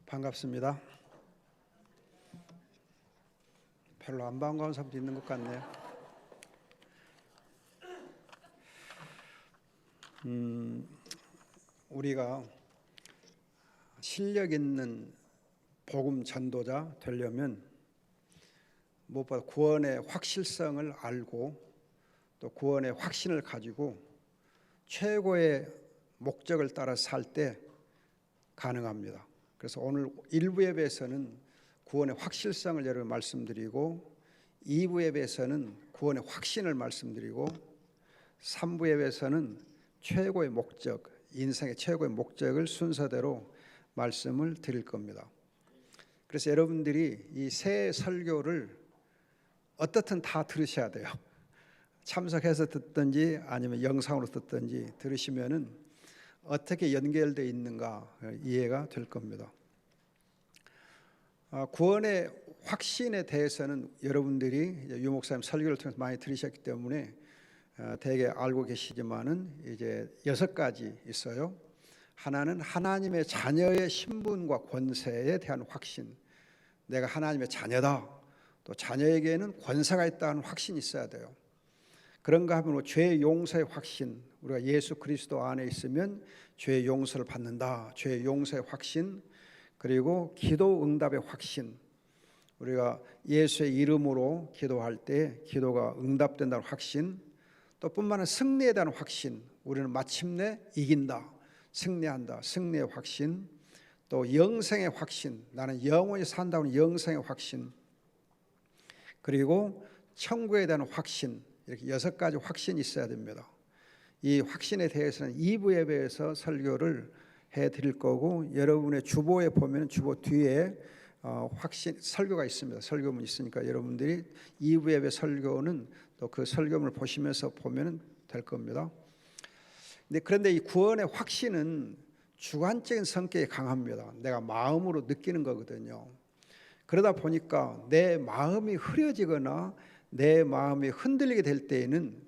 반갑습니다. 별로 안 반가운 사람도 있는 것 같네요. 우리가 실력 있는 복음 전도자 되려면 무엇보다 구원의 확실성을 알고 또 구원의 확신을 가지고 최고의 목적을 따라 살 때 가능합니다. 그래서 오늘 1부 예배에서는 구원의 확실성을 여러분 말씀드리고 2부 예배에서는 구원의 확신을 말씀드리고 3부 예배에서는 최고의 목적, 인생의 최고의 목적을 순서대로 말씀을 드릴 겁니다. 그래서 여러분들이 이 새 설교를 어떻든 다 들으셔야 돼요. 참석해서 듣든지 아니면 영상으로 듣든지 들으시면은 어떻게 연결되어 있는가 이해가 될 겁니다. 구원의 확신에 대해서는 여러분들이 유 목사님 설교를 통해서 많이 들으셨기 때문에 대개 알고 계시지만은 이제 6가지 있어요. 하나는 하나님의 자녀의 신분과 권세에 대한 확신. 내가 하나님의 자녀다. 또 자녀에게는 권세가 있다는 확신이 있어야 돼요. 그런가 하면 죄의 용서의 확신, 우리가 예수 그리스도 안에 있으면 죄의 용서를 받는다. 죄의 용서의 확신, 그리고 기도 응답의 확신, 우리가 예수의 이름으로 기도할 때 기도가 응답된다는 확신, 또 뿐만 아니라 승리에 대한 확신, 우리는 마침내 이긴다, 승리한다, 승리의 확신, 또 영생의 확신, 나는 영원히 산다는 영생의 확신, 그리고 천국에 대한 확신, 이렇게 6가지 확신이 있어야 됩니다. 이 확신에 대해서는 2부 예배에서 설교를 해드릴 거고, 여러분의 주보에 보면 주보 뒤에 확신 설교가 있습니다. 설교문 있으니까 여러분들이 2부 예배 설교는 또 그 설교문을 보시면서 보면 될 겁니다. 그런데 이 구원의 확신은 주관적인 성격이 강합니다. 내가 마음으로 느끼는 거거든요. 그러다 보니까 내 마음이 흐려지거나 내 마음이 흔들리게 될 때에는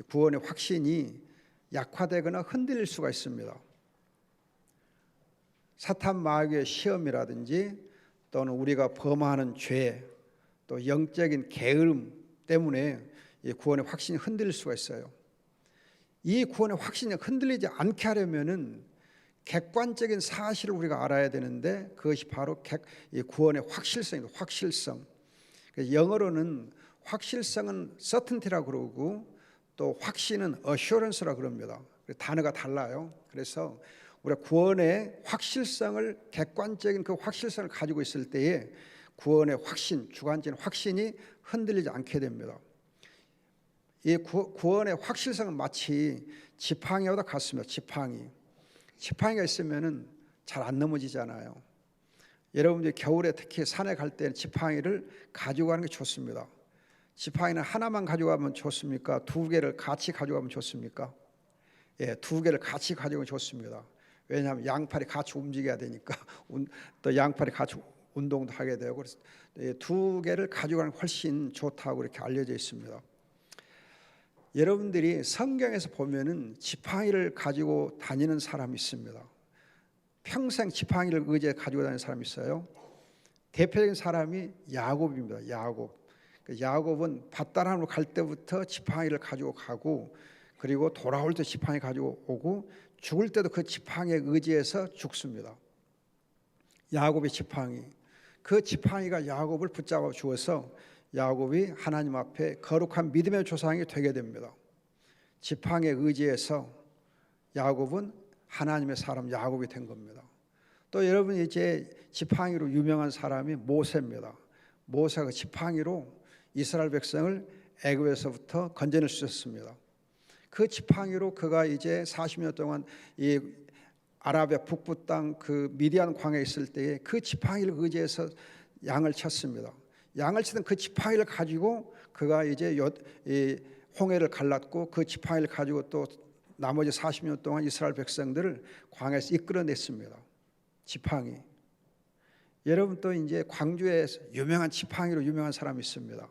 구원의 확신이 약화되거나 흔들릴 수가 있습니다. 사탄 마귀의 시험이라든지 또는 우리가 범하는 죄, 또 영적인 게으름 때문에 이 구원의 확신이 흔들릴 수가 있어요. 이 구원의 확신이 흔들리지 않게 하려면은 객관적인 사실을 우리가 알아야 되는데, 그것이 바로 이 구원의 확실성입니다. 확실성. 영어로는 확실성은 certainty라고 그러고 또 확신은 assurance라고 그럽니다. 단어가 달라요. 그래서 우리가 구원의 확실성을, 객관적인 그 확실성을 가지고 있을 때에 구원의 확신, 주관적인 확신이 흔들리지 않게 됩니다. 이 구원의 확실성은 마치 지팡이와 같습니다. 지팡이가 있으면은 잘 안 넘어지잖아요. 여러분들이 겨울에 특히 산에 갈 때는 지팡이를 가지고 가는 게 좋습니다. 지팡이는 하나만 가져가면 좋습니까? 2개를 같이 가져가면 좋습니까? 예, 2개를 같이 가져가면 좋습니다. 왜냐하면 양팔이 같이 움직여야 되니까, 또 양팔이 같이 운동도 하게 되고, 그래서 2개를 가져가는 게 훨씬 좋다고 이렇게 알려져 있습니다. 여러분들이 성경에서 보면은 지팡이를 가지고 다니는 사람이 있습니다. 평생 지팡이를 의지해 가지고 다니는 사람이 있어요. 대표적인 사람이 야곱입니다. 야곱은 밧다람으로 갈 때부터 지팡이를 가지고 가고, 그리고 돌아올 때 지팡이 가지고 오고, 죽을 때도 그 지팡이에 의지해서 죽습니다. 야곱의 지팡이, 그 지팡이가 야곱을 붙잡아 주어서 야곱이 하나님 앞에 거룩한 믿음의 조상이 되게 됩니다. 지팡이에 의지해서 야곱은 하나님의 사람 야곱이 된 겁니다. 또 여러분이 이제 지팡이로 유명한 사람이 모세입니다. 모세가 지팡이로 이스라엘 백성을 애굽에서부터 건져낼 수 있었습니다. 그 지팡이로 그가 이제 40년 동안 이 아라비아 북부 땅 그 미디안 광야에 있을 때에 그 지팡이를 의지해서 양을 쳤습니다. 양을 치던 그 지팡이를 가지고 그가 이제 이 홍해를 갈랐고, 그 지팡이를 가지고 또 나머지 40년 동안 이스라엘 백성들을 광야에서 이끌어냈습니다. 지팡이. 여러분 또 이제 광주에 유명한 지팡이로 유명한 사람이 있습니다.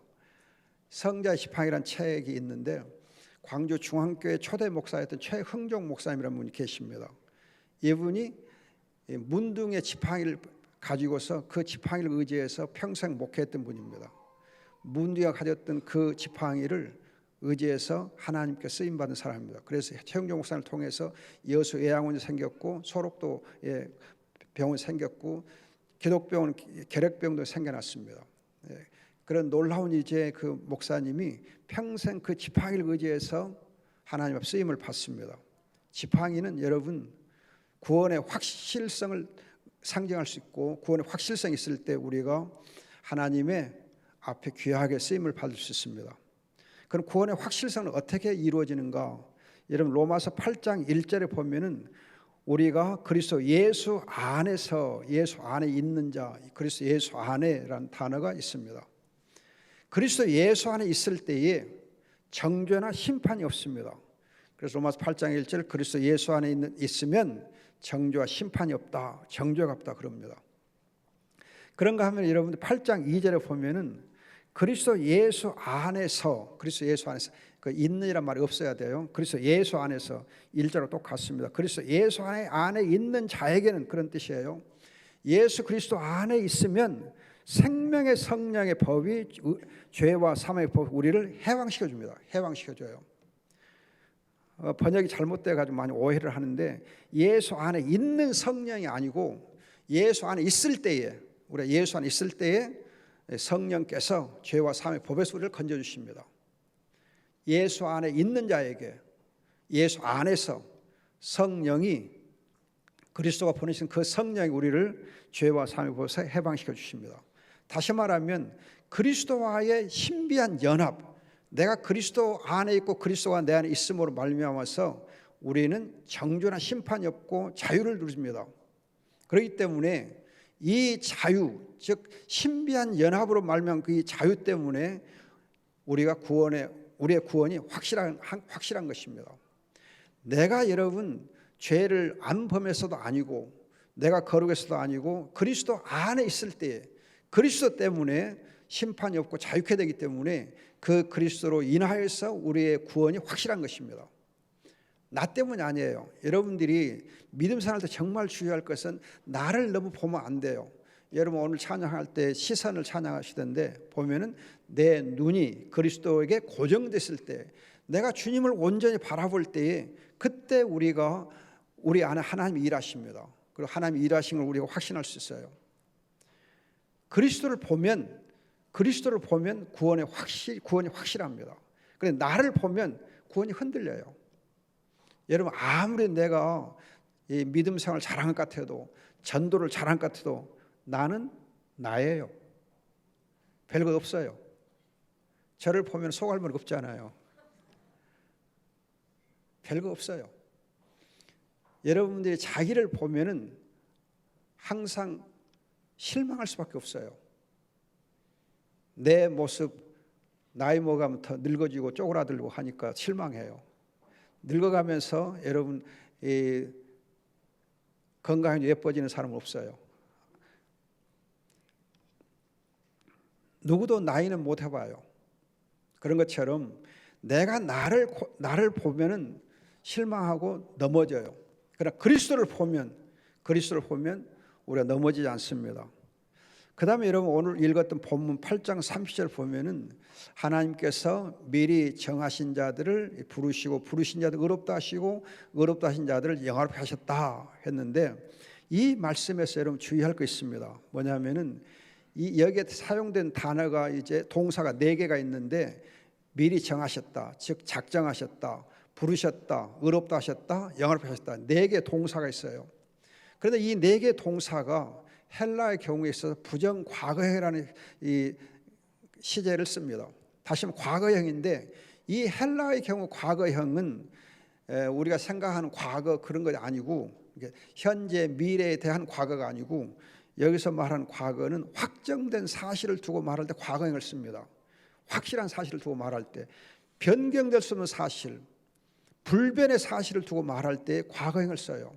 성자의 지팡이라는 책이 있는데, 광주 중앙교회 초대 목사였던 최흥종 목사님이라는 분이 계십니다. 이분이 문둥의 지팡이를 가지고서 그 지팡이를 의지해서 평생 목회했던 분입니다. 문디가 가졌던 그 지팡이를 의지해서 하나님께 쓰임받은 사람입니다. 그래서 최영종 목사를 통해서 여수 요양원이 생겼고 소록도에 병원이 생겼고 기독병원 결핵병도 생겨났습니다. 그런 놀라운 이제 그 목사님이 평생 그 지팡이를 의지해서 하나님 앞 쓰임을 받습니다. 지팡이는 여러분 구원의 확실성을 상징할 수 있고 구원의 확실성이 있을 때 우리가 하나님의 앞에 귀하게 쓰임을 받을 수 있습니다. 그럼 구원의 확실성은 어떻게 이루어지는가? 여러분 로마서 8장 1절에 보면은 우리가 그리스도 예수 안에서 예수 안에 있는 자, 그리스도 예수 안에라는 단어가 있습니다. 그리스도 예수 안에 있을 때에 정죄나 심판이 없습니다. 그래서 로마서 8장 1절 그리스도 예수 안에 있으면 정죄와 심판이 없다, 정죄가 없다 그럽니다. 그런가 하면 여러분들 8장 2절에 보면은 그리스도 예수 안에서 그 있는이란 말이 없어야 돼요. 그리스도 예수 안에서 1절로 똑같습니다. 그리스도 예수 안에 있는 자에게는 그런 뜻이에요. 예수 그리스도 안에 있으면 생명의 성령의 법이 죄와 사망의 법이 우리를 해방시켜 줍니다. 해방시켜 줘요. 번역이 잘못돼 가지고 많이 오해를 하는데 예수 안에 있는 성령이 아니고 예수 안에 있을 때에 우리가 예수 안에 있을 때에 성령께서 죄와 사망의 법에서 우리를 건져 주십니다. 예수 안에 있는 자에게 예수 안에서 성령이 그리스도가 보내신 그 성령이 우리를 죄와 사망의 법에서 해방시켜 주십니다. 다시 말하면 그리스도와의 신비한 연합, 내가 그리스도 안에 있고 그리스도가 내 안에 있음으로 말미암아서 우리는 정죄나 심판이 없고 자유를 누립니다. 그렇기 때문에 이 자유, 즉 신비한 연합으로 말미암은 그 자유 때문에 우리의 구원이 확실한 것입니다. 내가 여러분 죄를 안 범해서도 아니고 내가 거룩해서도 아니고 그리스도 안에 있을 때에 그리스도 때문에 심판이 없고 자유케 되기 때문에 그 그리스도로 인하여서 우리의 구원이 확실한 것입니다. 나 때문이 아니에요. 여러분들이 믿음 생활 때 정말 주의할 것은 나를 너무 보면 안 돼요. 여러분 오늘 찬양할 때 시선을 찬양하시던데 보면은 내 눈이 그리스도에게 고정됐을 때 내가 주님을 온전히 바라볼 때에 그때 우리 안에 하나님이 일하십니다. 그리고 하나님이 일하신 걸 우리가 확신할 수 있어요. 그리스도를 보면 구원이 확실합니다. 그런데 나를 보면 구원이 흔들려요. 여러분 아무리 내가 이 믿음 생활을 잘한 것 같아도 전도를 잘한 것 같아도 나는 나예요. 별것 없어요. 저를 보면 속할 말 없잖아요. 별거 없어요. 여러분들이 자기를 보면은 항상 실망할 수밖에 없어요. 내 모습 나이 먹으면 더 늙어지고 쪼그라들고 하니까 실망해요. 늙어가면서 여러분 건강이 예뻐지는 사람은 없어요. 누구도 나이는 못 해봐요. 그런 것처럼 내가 나를 보면은 실망하고 넘어져요. 그러나 그리스도를 보면 우리가 넘어지지 않습니다. 그 다음에 여러분 오늘 읽었던 본문 8장 30절 보면은 하나님께서 미리 정하신 자들을 부르시고 부르신 자들 의롭다 하시고 의롭다 하신 자들을 영화롭게 하셨다 했는데 이 말씀에서 여러분 주의할 거 있습니다. 뭐냐면은 이 여기에 사용된 단어가 이제 동사가 4개가 있는데 미리 정하셨다, 즉 작정하셨다, 부르셨다, 의롭다 하셨다, 영화롭게 하셨다 4개 동사가 있어요. 그런데 이 4개 동사가 헬라의 경우에 있어서 부정 과거형이라는 이 시제를 씁니다. 다시 말하면 과거형인데 이 헬라의 경우 과거형은 우리가 생각하는 과거 그런 것 아니고 현재 미래에 대한 과거가 아니고 여기서 말하는 과거는 확정된 사실을 두고 말할 때 과거형을 씁니다. 확실한 사실을 두고 말할 때 변경될 수 없는 사실, 불변의 사실을 두고 말할 때 과거형을 써요.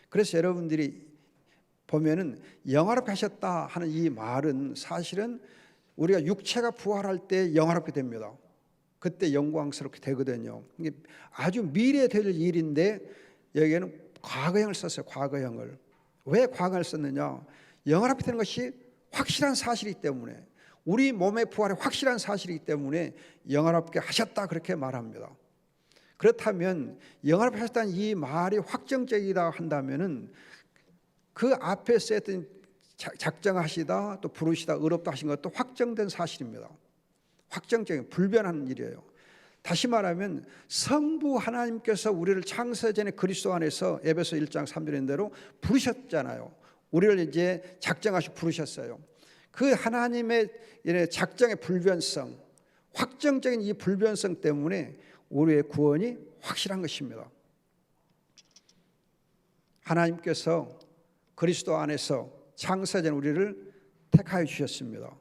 그래서 여러분들이 보면은 영화롭게 하셨다 하는 이 말은 사실은 우리가 육체가 부활할 때 영화롭게 됩니다. 그때 영광스럽게 되거든요. 이게 아주 미래에 될 일인데 여기에는 과거형을 썼어요. 과거형을. 왜 과거형을 썼느냐? 영원 되는 것이 확실한 사실이기 때문에, 우리 몸의 부활이 확실한 사실이기 때문에 영원하게 하셨다 그렇게 말합니다. 그렇다면 영원하게 하셨다는 이 말이 확정적이다 한다면은 그 앞에서 했던 작정하시다 또 부르시다 의롭다 하신 것도 확정된 사실입니다. 확정적인 불변하는 일이에요. 다시 말하면 성부 하나님께서 우리를 창세전에 그리스도 안에서 에베소 1장 3절인 대로 부르셨잖아요. 우리를 이제 작정하시 부르셨어요. 그 하나님의 작정의 불변성, 확정적인 이 불변성 때문에 우리의 구원이 확실한 것입니다. 하나님께서 그리스도 안에서 창세전 우리를 택하여 주셨습니다.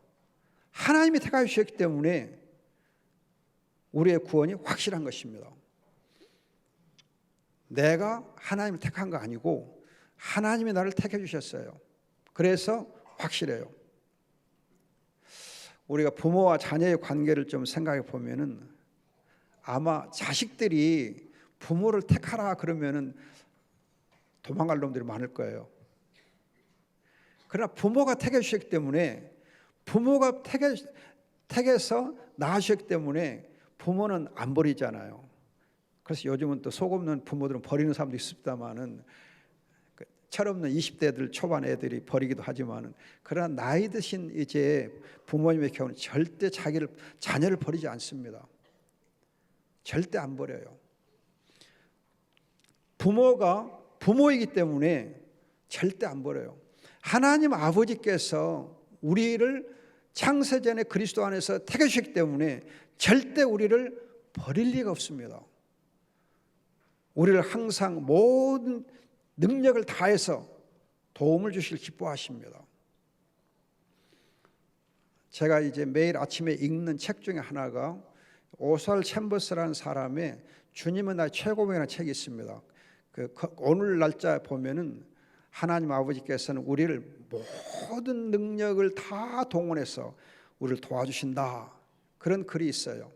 하나님이 택하여 주셨기 때문에 우리의 구원이 확실한 것입니다. 내가 하나님을 택한 거 아니고 하나님이 나를 택해 주셨어요. 그래서 확실해요. 우리가 부모와 자녀의 관계를 좀 생각해 보면은 아마 자식들이 부모를 택하라 그러면은 도망갈 놈들이 많을 거예요. 그러나 부모가 택해 주셨기 때문에, 부모가 택해서 낳으셨기 때문에 부모는 안 버리잖아요. 그래서 요즘은 또 속 없는 부모들은 버리는 사람도 있습니다만은, 철없는 20대들 초반 애들이 버리기도 하지만은, 그러나 나이 드신 이제 부모님의 경우는 절대 자녀를 버리지 않습니다. 절대 안 버려요. 부모가 부모이기 때문에 절대 안 버려요. 하나님 아버지께서 우리를 창세전에 그리스도 안에서 택해 주셨기 때문에 절대 우리를 버릴 리가 없습니다. 우리를 항상 모든 능력을 다해서 도움을 주실 기뻐하십니다. 제가 이제 매일 아침에 읽는 책 중에 하나가 오스왈드 챔버스라는 사람의 주님은 나의 최고봉이라는 책이 있습니다. 오늘 날짜 보면은 하나님 아버지께서는 우리를 모든 능력을 다 동원해서 우리를 도와주신다, 그런 글이 있어요.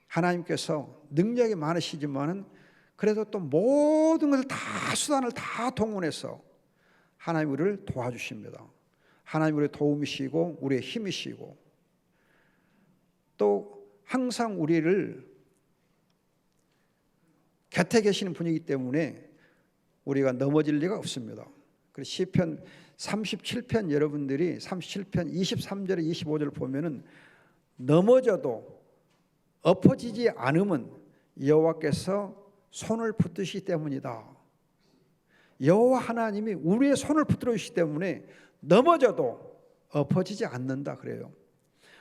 하나님께서 능력이 많으시지만은 그래도 또 모든 것을 다, 수단을 다 동원해서 하나님 우리를 도와주십니다. 하나님 우리의 도움이시고 우리의 힘이시고, 또 항상 우리를 곁에 계시는 분이기 때문에 우리가 넘어질 리가 없습니다. 그래서 시편 37편 여러분들이 37편 23절에 25절을 보면은 넘어져도 엎어지지 않음은 여호와께서 손을 붙드시기 때문이다. 여호와 하나님이 우리의 손을 붙들어 주시기 때문에 넘어져도 엎어지지 않는다 그래요.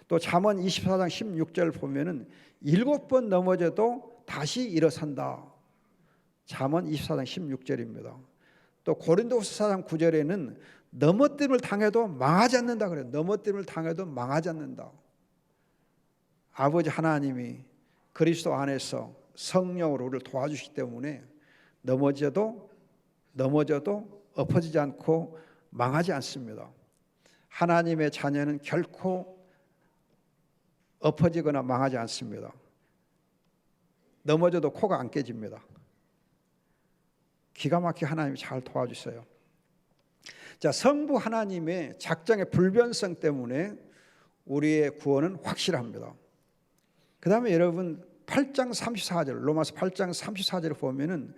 또 잠언 24장 16절 보면은 7번 넘어져도 다시 일어선다. 잠언 24장 16절입니다. 또 고린도후서 4장 9절에는 넘어뜨림을 당해도 망하지 않는다 그래요. 넘어뜨림을 당해도 망하지 않는다. 아버지 하나님이 그리스도 안에서 성령으로 우리를 도와주시기 때문에 넘어져도 엎어지지 않고 망하지 않습니다. 하나님의 자녀는 결코 엎어지거나 망하지 않습니다. 넘어져도 코가 안 깨집니다. 기가 막히게 하나님이 잘 도와주세요. 자, 성부 하나님의 작정의 불변성 때문에 우리의 구원은 확실합니다. 그 다음에 여러분 8장 34절, 로마서 8장 34절을 보면은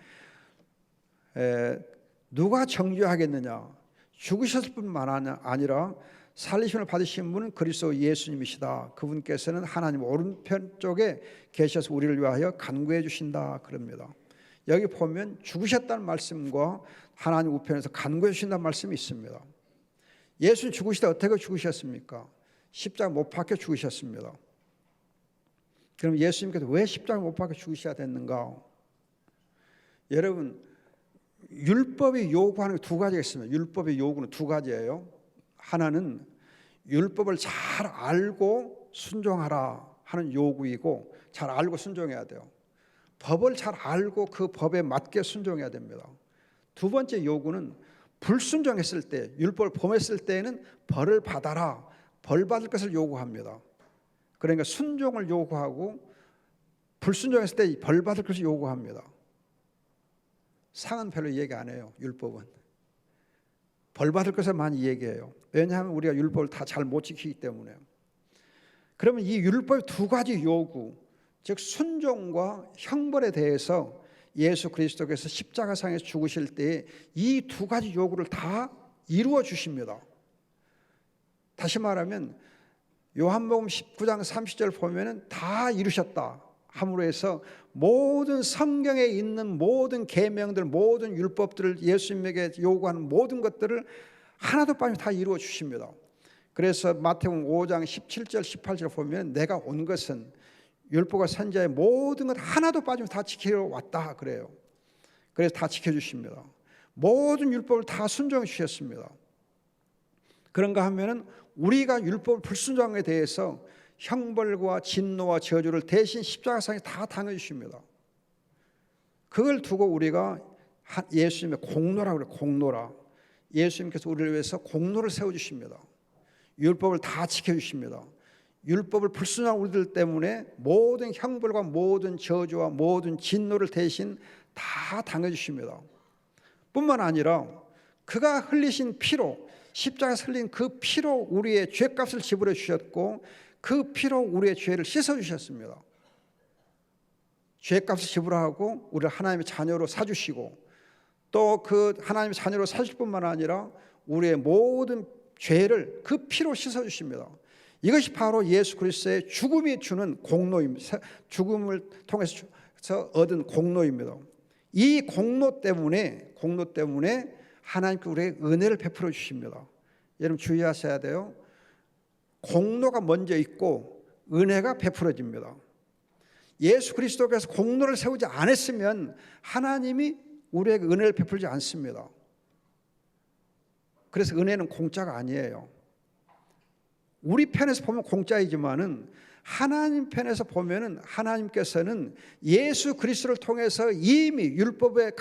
누가 정죄하겠느냐? 죽으셨을 뿐만 아니라 살리심을 받으신 분은 그리스도 예수님이시다. 그분께서는 하나님 오른편 쪽에 계셔서 우리를 위하여 간구해 주신다 그럽니다. 여기 보면 죽으셨다는 말씀과 하나님 우편에서 간구해 주신다는 말씀이 있습니다. 예수님 죽으시다 어떻게 죽으셨습니까? 십자가 못 박혀 죽으셨습니다. 그럼 예수님께서 왜 십자가 못 박혀 죽으셔야 됐는가? 여러분, 율법이 요구하는 게 두 가지가 있습니다. 율법의 요구는 두 가지예요. 하나는 율법을 잘 알고 순종하라 하는 요구이고, 잘 알고 순종해야 돼요. 법을 잘 알고 그 법에 맞게 순종해야 됩니다. 두 번째 요구는 불순종했을 때, 율법을 범했을 때에는 벌을 받아라, 벌 받을 것을 요구합니다. 그러니까 순종을 요구하고 불순종했을 때 벌 받을 것을 요구합니다. 상은 별로 얘기 안 해요. 율법은 벌 받을 것을 많이 얘기해요. 왜냐하면 우리가 율법을 다 잘 못 지키기 때문에. 그러면 이 율법의 두 가지 요구, 즉 순종과 형벌에 대해서 예수 그리스도께서 십자가상에서 죽으실 때 이 두 가지 요구를 다 이루어 주십니다. 다시 말하면 요한복음 19장 30절 보면은 다 이루셨다 함으로 해서 모든 성경에 있는 모든 계명들, 모든 율법들을 예수님에게 요구하는 모든 것들을 하나도 빠짐없이 다 이루어 주십니다. 그래서 마태복음 5장 17절 18절 보면 내가 온 것은 율법과 선지자의 모든 것 하나도 빠짐없이 다 지키러 왔다 그래요. 그래서 다 지켜주십니다. 모든 율법을 다 순종해 주셨습니다. 그런가 하면은 우리가 율법을 불순종한 것에 대해서 형벌과 진노와 저주를 대신 십자가상에 다 당해주십니다. 그걸 두고 우리가 예수님의 공로라고 그래요. 공로라. 예수님께서 우리를 위해서 공로를 세워주십니다. 율법을 다 지켜주십니다. 율법을 불순종한 우리들 때문에 모든 형벌과 모든 저주와 모든 진노를 대신 다 당해주십니다. 뿐만 아니라 그가 흘리신 피로, 십자가에서 흘린 그 피로 우리의 죄값을 지불해 주셨고 그 피로 우리의 죄를 씻어 주셨습니다. 죄값을 지불하고 우리를 하나님의 자녀로 사주시고 또 그 하나님의 자녀로 사실 뿐만 아니라 우리의 모든 죄를 그 피로 씻어 주십니다. 이것이 바로 예수 그리스도의 죽음이 주는 공로입니다. 죽음을 통해서 얻은 공로입니다. 이 공로 때문에 하나님께 우리에게 은혜를 베풀어 주십니다. 여러분 주의하셔야 돼요. 공로가 먼저 있고 은혜가 베풀어집니다. 예수 그리스도께서 공로를 세우지 않았으면 하나님이 우리에게 은혜를 베풀지 않습니다. 그래서 은혜는 공짜가 아니에요. 우리 편에서 보면 공짜이지만은 하나님 편에서 보면은 하나님께서는 예수 그리스도를 통해서 이미 율법에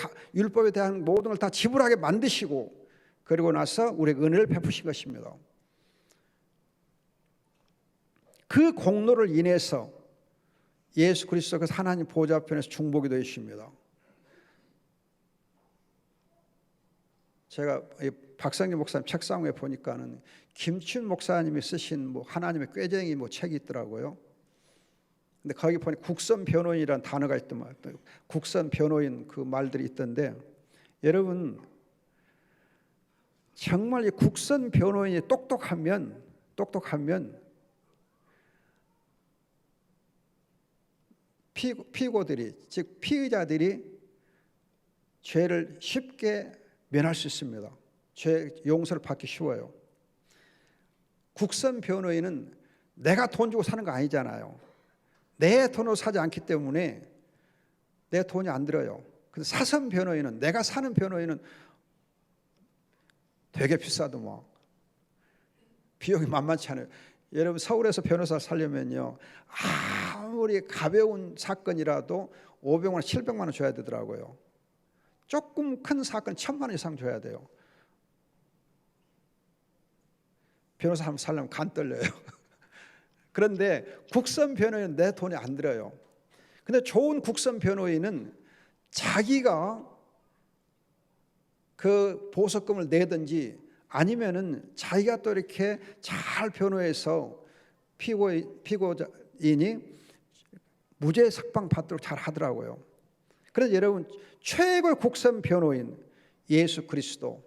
대한 모든 걸 다 지불하게 만드시고 그리고 나서 우리에게 은혜를 베푸신 것입니다. 그 공로를 인해서 예수 그리스도께서 하나님 보좌 앞에서 중보기 되십니다. 제가 박성기 목사님 책상 위에 보니까는 김춘 목사님이 쓰신 뭐 하나님의 꾀쟁이 뭐 책이 있더라고요. 근데 거기 보니 국선 변호인이라는 단어가 있더만 국선 변호인 그 말들이 있던데 여러분 정말 이 국선 변호인이 똑똑하면 피고들이 즉 피의자들이 죄를 쉽게 면할 수 있습니다. 죄 용서를 받기 쉬워요. 국선 변호인은 내가 돈 주고 사는 거 아니잖아요. 내 돈으로 사지 않기 때문에 내 돈이 안 들어요. 근데 사선 변호인은 내가 사는 변호인은 되게 비싸도 뭐 비용이 만만치 않아요. 여러분 서울에서 변호사 살려면요 아무리 가벼운 사건이라도 500만 원, 700만 원 줘야 되더라고요. 조금 큰 사건 1000만 원 이상 줘야 돼요. 변호사 한번 살려면 간 떨려요. 그런데 국선 변호인은 내 돈이 안 들어요. 근데 좋은 국선 변호인은 자기가 그 보석금을 내든지 아니면은 자기가 또 이렇게 잘 변호해서 피고인이 무죄 석방 받도록 잘 하더라고요. 그래서 여러분 최고의 국선 변호인 예수 그리스도,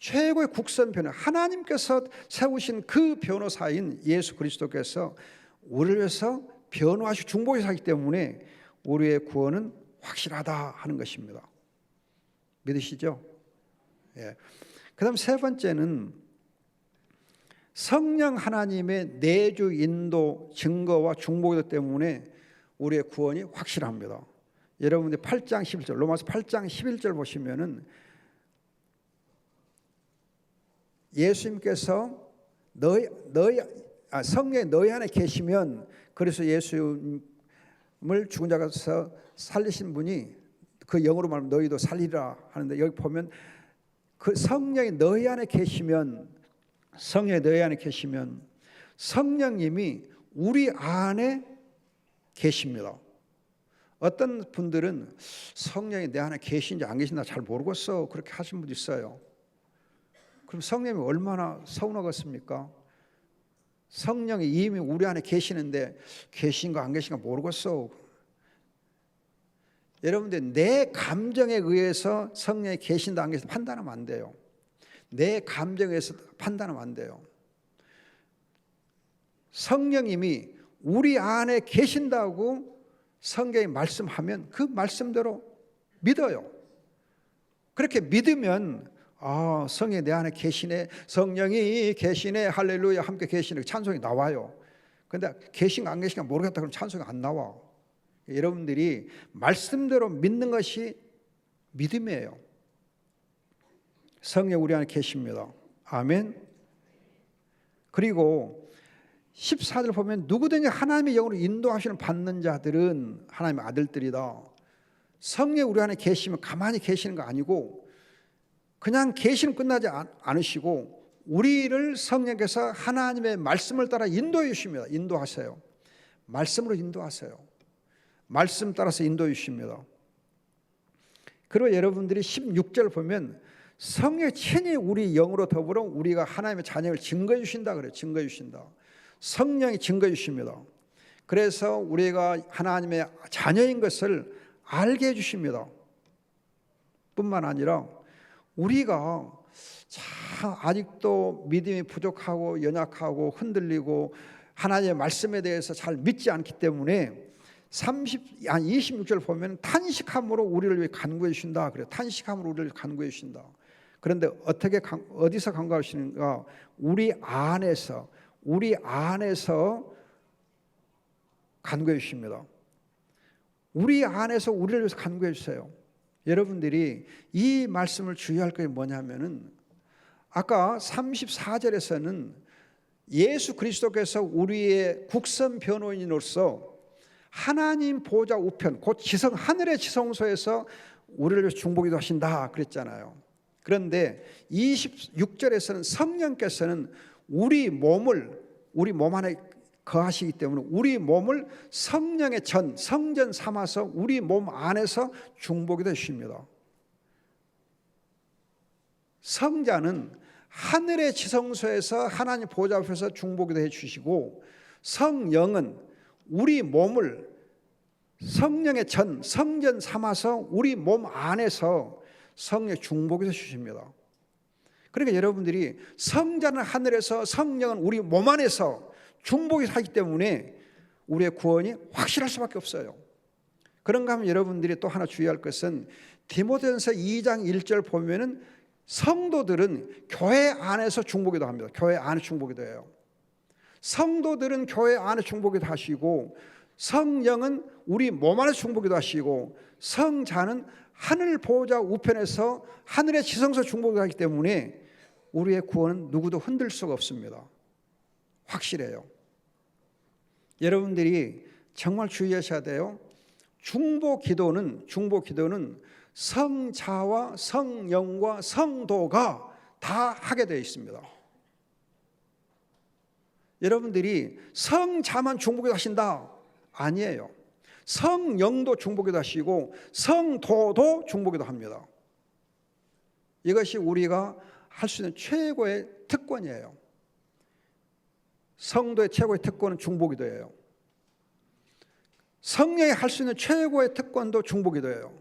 최고의 국선 변호 하나님께서 세우신 그 변호사인 예수 그리스도께서 우리를 위해서 변호하시고 중보하시기 때문에 우리의 구원은 확실하다 하는 것입니다. 믿으시죠? 예. 그다음 세 번째는 성령 하나님의 내주 인도 증거와 중보기 때문에 우리의 구원이 확실합니다. 여러분들 8장 11절 로마서 8장 11절 보시면은 예수님께서 성령이 너희 안에 계시면 그래서 예수님을 죽은 자 가운데서 살리신 분이 그 영으로 말하면 너희도 살리라 하는데 여기 보면 그 성령이 너희 안에 계시면 성령님이 우리 안에 계십니다. 어떤 분들은 성령이 내 안에 계신지 안 계신지 잘 모르겠어 그렇게 하신 분도 있어요. 그럼 성령이 얼마나 서운하겠습니까? 성령이 이미 우리 안에 계시는데 계신가 안 계신가 모르겠어. 여러분들 내 감정에 의해서 성령이 계신다 안 계신다 판단하면 안 돼요. 내 감정에 의해서 판단하면 안 돼요. 성령님이 우리 안에 계신다고 성경이 말씀하면 그 말씀대로 믿어요. 그렇게 믿으면 성령이 내 안에 계시네, 성령이 계시네, 할렐루야 함께 계시네 찬송이 나와요. 그런데 계신가 안 계신가 모르겠다 그러면 찬송이 안 나와. 여러분들이 말씀대로 믿는 것이 믿음이에요. 성령 우리 안에 계십니다. 아멘. 그리고 14절 보면 누구든지 하나님의 영으로 인도하시는 받는 자들은 하나님의 아들들이다. 성령 우리 안에 계시면 가만히 계시는 거 아니고 그냥 계시는 끝나지 않으시고 우리를 성령께서 하나님의 말씀을 따라 인도해 주십니다. 인도하세요. 말씀으로 인도하세요. 말씀 따라서 인도해 주십니다. 그리고 여러분들이 16절 보면 성령이 친히 우리 영으로 더불어 우리가 하나님의 자녀를 증거해 주신다 그래요. 증거해 주신다. 성령이 증거해 주십니다. 그래서 우리가 하나님의 자녀인 것을 알게 해 주십니다. 뿐만 아니라 우리가 참 아직도 믿음이 부족하고 연약하고 흔들리고 하나님의 말씀에 대해서 잘 믿지 않기 때문에 26절 보면 탄식함으로 우리를 위해 간구해 주신다 그래요. 탄식함으로 우리를 간구해 주신다. 그런데 어디서 간구하시는가? 우리 안에서 간구해 주십니다. 우리 안에서 우리를 위해서 간구해 주세요. 여러분들이 이 말씀을 주의할 것이 뭐냐면은 아까 34절에서는 예수 그리스도께서 우리의 국선 변호인으로서 하나님 보좌 우편 곧 지성 하늘의 지성소에서 우리를 위해서 중보기도 하신다 그랬잖아요. 그런데 26절에서는 성령께서는 우리 몸 안에 거하시기 때문에 우리 몸을 성령의 성전 삼아서 우리 몸 안에서 중보기도 해주십니다. 성자는 하늘의 지성소에서 하나님 보좌 앞에서 중보기도 해주시고 성령은 우리 몸을 성령의 성전 삼아서 우리 몸 안에서 성령 중보기도 해주십니다. 그러니까 여러분들이 성자는 하늘에서 성령은 우리 몸 안에서 중보기 하기 때문에 우리의 구원이 확실할 수밖에 없어요. 그런가 하면 여러분들이 또 하나 주의할 것은 디모데전서 2장 1절 보면은 성도들은 교회 안에서 중보기도 합니다. 교회 안에 중보기도 해요. 성도들은 교회 안에 중보기도 하시고 성령은 우리 몸 안에서 중보기도 하시고 성자는 하늘 보호자 우편에서 하늘의 지성소 중보기도 하기 때문에 우리의 구원은 누구도 흔들 수가 없습니다. 확실해요. 여러분들이 정말 주의하셔야 돼요. 중보 기도는 성자와 성령과 성도가 다 하게 되어 있습니다. 여러분들이 성자만 중보기도 하신다? 아니에요. 성령도 중보기도 하시고 성도도 중보기도 합니다. 이것이 우리가 할 수 있는 최고의 특권이에요. 성도의 최고의 특권은 중보기도예요. 성령이 할 수 있는 최고의 특권도 중보기도예요.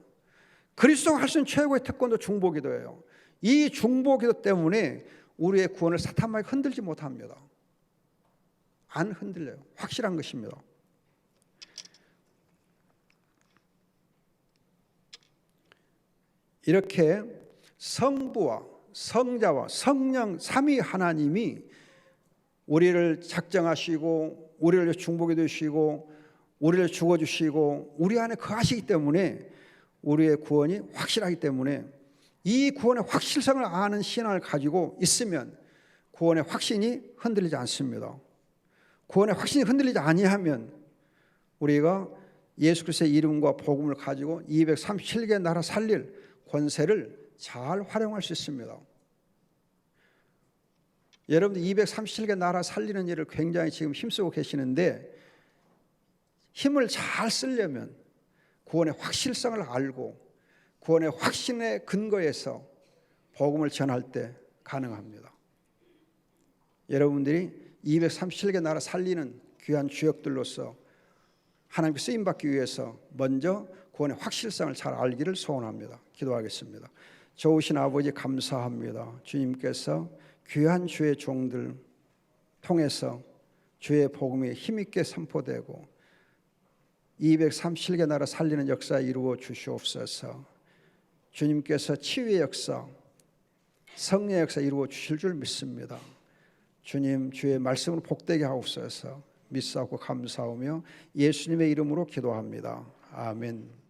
그리스도가 할 수 있는 최고의 특권도 중보기도예요. 이 중보기도 때문에 우리의 구원을 사탄마귀 흔들지 못합니다. 안 흔들려요. 확실한 것입니다. 이렇게 성부와 성자와 성령 삼위 하나님이 우리를 작정하시고 우리를 중보기도 해주시고 우리를 죽어주시고 우리 안에 거하시기 때문에 우리의 구원이 확실하기 때문에 이 구원의 확실성을 아는 신앙을 가지고 있으면 구원의 확신이 흔들리지 않습니다. 구원의 확신이 흔들리지 아니하면 우리가 예수 그리스도의 이름과 복음을 가지고 237개 나라 살릴 권세를 잘 활용할 수 있습니다. 여러분들 237개 나라 살리는 일을 굉장히 지금 힘쓰고 계시는데 힘을 잘 쓰려면 구원의 확실성을 알고 구원의 확신의 근거에서 복음을 전할 때 가능합니다. 여러분들이 237개 나라 살리는 귀한 주역들로서 하나님께 쓰임받기 위해서 먼저 구원의 확실성을 잘 알기를 소원합니다. 기도하겠습니다. 좋으신 아버지 감사합니다. 주님께서 귀한 주의 종들 통해서 주의 복음이 힘있게 선포되고 237개 나라 살리는 역사 이루어 주시옵소서. 주님께서 치유의 역사, 성령의 역사 이루어 주실 줄 믿습니다. 주님 주의 말씀으로 복되게 하옵소서. 믿사옵고 감사하며 예수님의 이름으로 기도합니다. 아멘.